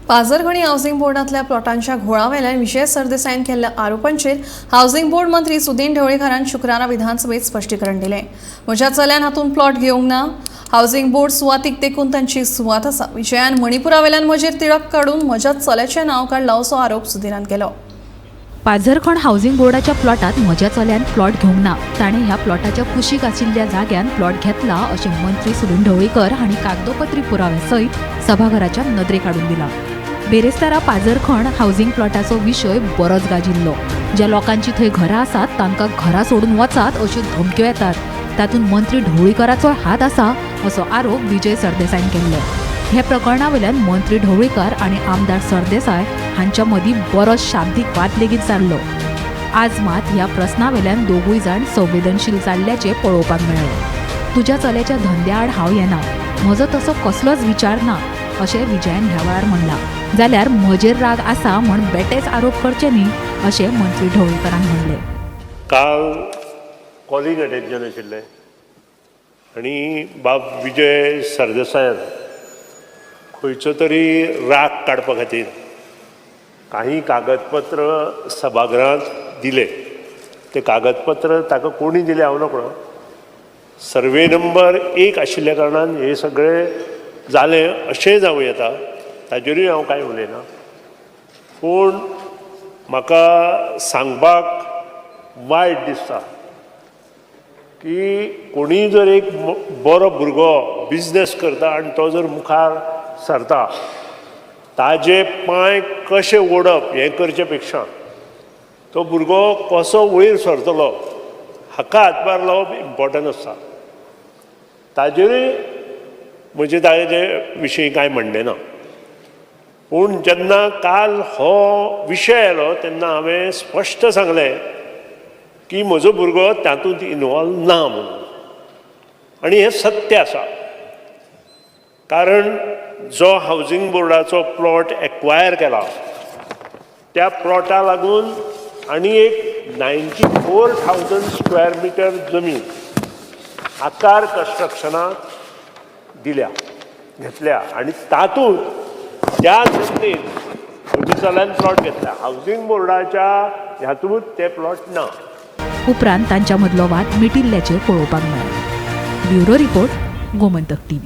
पाजरखणी housing बोर्डातल्या प्लॉटांच्या घोळावेल्यान विजय सरदेसाईन केल्ल्या आरोपांचेर housing board मंत्री सुदीन ढवळीकारान शुक्रारा विधानसभेत स्पश्टीकरण दिलें। म्हज्या चल्यान हातूंत प्लॉट घेवंक ना। हावसिंग बोर्ड सुवातीक देखून तांची सुवात आसा। विजयान मणिपुरावेल्यान म्हजेर तिडक काडून म्हज्या चल्याचें नांव काडलां असो आरोप सुदीनान केलो। पाझरखण हावसिंग बोर्डाच्या प्लॉटात म्हज्या चल्यान प्लॉट घेवंक ना। ताणें ह्या प्लॉटाच्या कुशीक आशिल्ल्या जाग्यान प्लॉट घेतला अशें मंत्री सुदीन ढवळीकर हांणी कागदोपत्री पुरावे सयत सभाघराच्या नदरेक हाडून दिला। बेरेस्तारा पाझरखण हावसिंग प्लॉटाचो विशय बरोच गाजिल्लो। ज्या लोकांची थंय घरां आसात तांकां घरां सोडून वचात अश्यो धमक्यो येतात। तातूंत मंत्री ढवळीकराचो हात आसा असो आरोप विजय सरदेसाईन केल्लो। हे प्रकरणा वयल्यान मंत्री ढवळीकर आनी आमदार सरदेसाय हांच्या मदीं बरोच शाब्दीक वाद लेगीत जाल्लो। आज मात ह्या प्रस्ना वयल्यान दोगूय जाण संवेदनशील जाल्ल्याचें पळोवपाक मेळ्ळें। तुज्या चल्याच्या धंद्या आड हांव येना, म्हजो तसो कसलोच विचार ना अशें विजयान ह्या वेळार म्हणलां। जाल्यार म्हजेर राग आसा म्हूण बेटेच आरोप करचे न्ही अशें मंत्री ढवळीकरान म्हणलें। काल कॉलिंग अटेन्शन आशिल्लें आनी बाब विजय सरदेसायान खंयचो तरी राग काडपा खातीर काही कागदपत्र सभागृहांत दिले। ते कागदपत्र ताका कोणी दिले हांव नकळो। सर्वे नंबर 1 आशिल्ल्या कारणान हे सगळे जालें अशें जावं येता, ताजेरूय हांव कांय उलयना। पूण म्हाका सांगपाक वायट दिसता की कोणी जर एक बरो भुरगो बिजनेस करता आनी तो जर मुखार सरता, ताजे पांय कशे ओडप हें करचे पेक्षा तो भुरगो कसो वयर सरतलो हाका हातभार लावप इम्पॉर्टंट आसता। ताजेरूय म्हणजे ताजे विशीं कांय म्हणणें ना। पूण जेन्ना काल हो विशय आयलो तेन्ना हांवें स्पश्ट सांगलें की म्हजो भुरगो तातूंत इनवॉल्व ना म्हणून, आनी हें सत्य आसा। कारण जो हावसिंग बोर्डाचो प्लॉट एक्वायर केला त्या प्लॉटा लागून आनी एक 94,000 स्क्वेअर मिटर जमीन आकार कन्स्ट्रक्शनाक घेतल्या आनी तातूंत त्या जमनीत म्हज्या चल्यान प्लॉट घेतला। हावसिंग बोर्डाच्या हातूंत ते प्लॉट ना। उपरांत तांच्या मदलो वाद मिटिल्ल्याचें पळोवपाक मेळ्ळें। Bureau report, Gomantak TV.